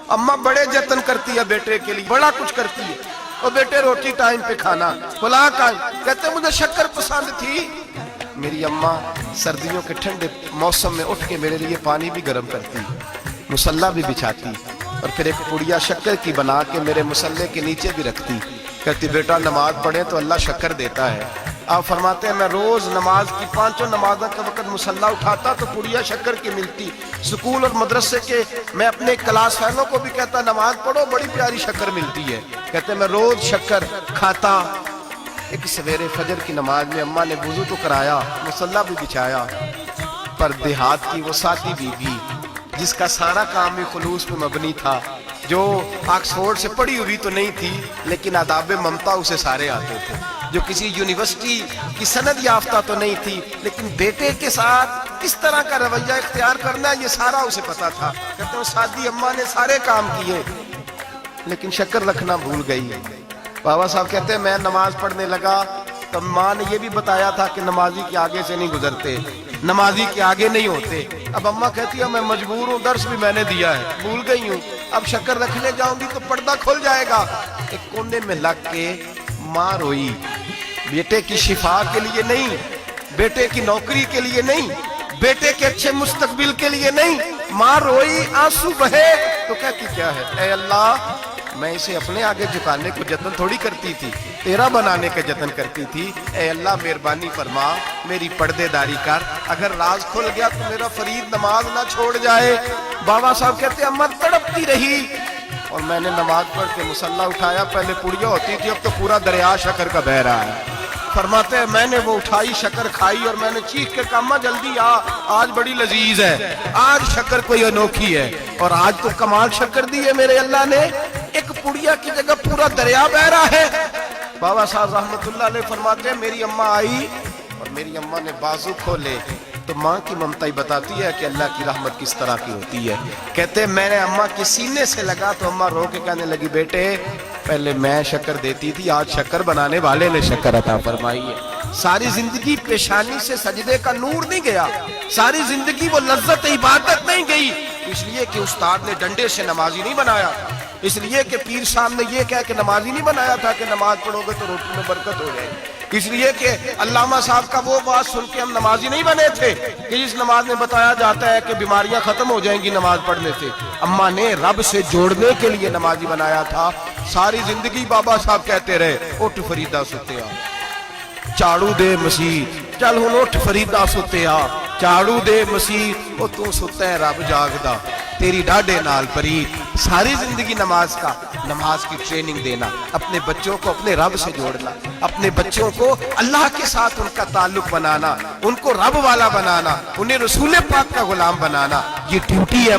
अम्मा बड़े जतन करती है बेटे के लिए, बड़ा कुछ करती है। और बेटे रोटी टाइम पे खाना, फलां टाइम। कहते मुझे शक्कर पसंद थी। मेरी अम्मा सर्दियों के ठंडे मौसम में उठ के मेरे लिए पानी भी गर्म करती, मुसल्ला भी बिछाती, और फिर एक पुड़िया शक्कर की बना के मेरे मुसल्ले के नीचे भी रखती। कहती बेटा नमाज पढ़े तो अल्लाह शक्कर देता है। आप फरमाते हैं मैं रोज नमाज की 5 नमाजों के वक्त मुसल्ला उठाता तो पुड़िया शक्कर की मिलती। स्कूल और मदरसे के मैं अपने क्लास फैलों को भी कहता नमाज पढ़ो, बड़ी प्यारी शक्कर मिलती है। कहते मैं रोज शक्कर खाता। एक सवेरे फजर की नमाज में अम्मा ने वुजू तो कराया, मुसल्ला भी बिछाया, पर देहात की वो सादी बीबी जिसका सारा काम भी खुलूस पे मबनी था, जो ऑक्सफोर्ड से पढ़ी हुई तो नहीं थी लेकिन आदाब ममता उसे सारे आते थे, जो किसी यूनिवर्सिटी की सनद याफ्ता तो नहीं थी लेकिन बेटे के साथ किस तरह का रवैया इख्तियार करना है ये सारा उसे पता था। कहते हैं सादी अम्मा ने सारे काम किए लेकिन शक्कर रखना भूल गई। बाबा साहब कहते हैं मैं नमाज पढ़ने लगा तो माँ ने ये भी बताया था कि नमाजी के आगे से नहीं गुजरते, नमाजी के आगे नहीं होते। अब अम्मा कहती है मैं मजबूर हूँ, दर्स भी मैंने दिया है, भूल गई हूँ, अब शक्कर रखने जाऊंगी तो पर्दा खुल जाएगा। एक कोने में लग के माँ रोई, बेटे की शिफा के लिए नहीं, बेटे की नौकरी के लिए नहीं, बेटे के अच्छे मुस्तकबिल के लिए नहीं। माँ रोई, आंसू बहे तो कहती क्या है, ऐ अल्लाह मैं इसे अपने आगे झुकाने को जतन थोड़ी करती थी, तेरा बनाने का जतन करती थी। ऐ अल्लाह मेहरबानी फरमा, मेरी पर्देदारी कर, अगर राज खुल गया तो मेरा फरीद नमाज ना छोड़ जाए। बाबा साहब कहते अम्मा तड़पती रही और मैंने नमाज पढ़ के मुसल्ला उठाया। पहले पुड़िया होती थी, अब तो पूरा दरिया शक्कर का बह रहा है। फरमाते हैं मैंने वो उठाई, शक्कर खाई और मैंने चीख के कहा अम्मा जल्दी आ, आज बड़ी लजीज है, आज शक्कर कोई अनोखी है। और आज तो कमाल शक्कर दी है मेरे अल्लाह ने, एक पुड़िया की जगह पूरा दरिया बह रहा है। बाबा साहब रहमतुल्लाह अलैह फरमाते हैं मेरी अम्मा आई और मेरी अम्मा ने बाजू खोले तो माँ की ममता ही बताती है कि अल्लाह की रहमत किस तरह की होती है। कहते हैं मैंने अम्मा के सीने से लगा तो अम्मा रो के कहने लगी बेटे पहले मैं शक्कर देती थी, आज शक्कर बनाने वाले ने शक्कर अता फरमाई है। सारी जिंदगी पेशानी से सजदे का नूर नहीं गया, सारी जिंदगी वो लज्जत इबादत नहीं गई, इसलिए कि उस्ताद ने डंडे से नमाजी नहीं बनाया, इसलिए कि पीर साहब ने ये कह के नमाजी नहीं बनाया था कि नमाज पढ़ोगे तो रोटी में बरकत हो जाएगी, इसलिए कि अल्लामा साहब का वो बात सुन के हम नमाजी नहीं बने थे कि इस नमाज में बताया जाता है कि बीमारियां खत्म हो जाएंगी नमाज पढ़ने से। अम्मा ने रब से जोड़ने के लिए नमाजी बनाया था। सारी जिंदगी बाबा साहब कहते रहे उठ फरीदा सुत्तिया झाड़ू दे मसीह, चल हुण उठ फरीदा सुत्तिया झाड़ू दे मसीह, ओ तू सुत्ता है रब जागदा तेरी डाढ़े नाल परीत। सारी जिंदगी नमाज की ट्रेनिंग देना, अपने बच्चों को अपने रब से जोड़ना, अपने बच्चों को अल्लाह के साथ उनका ताल्लुक बनाना, उनको रब वाला बनाना, उन्हें रसूल पाक का गुलाम बनाना, ये ड्यूटी है।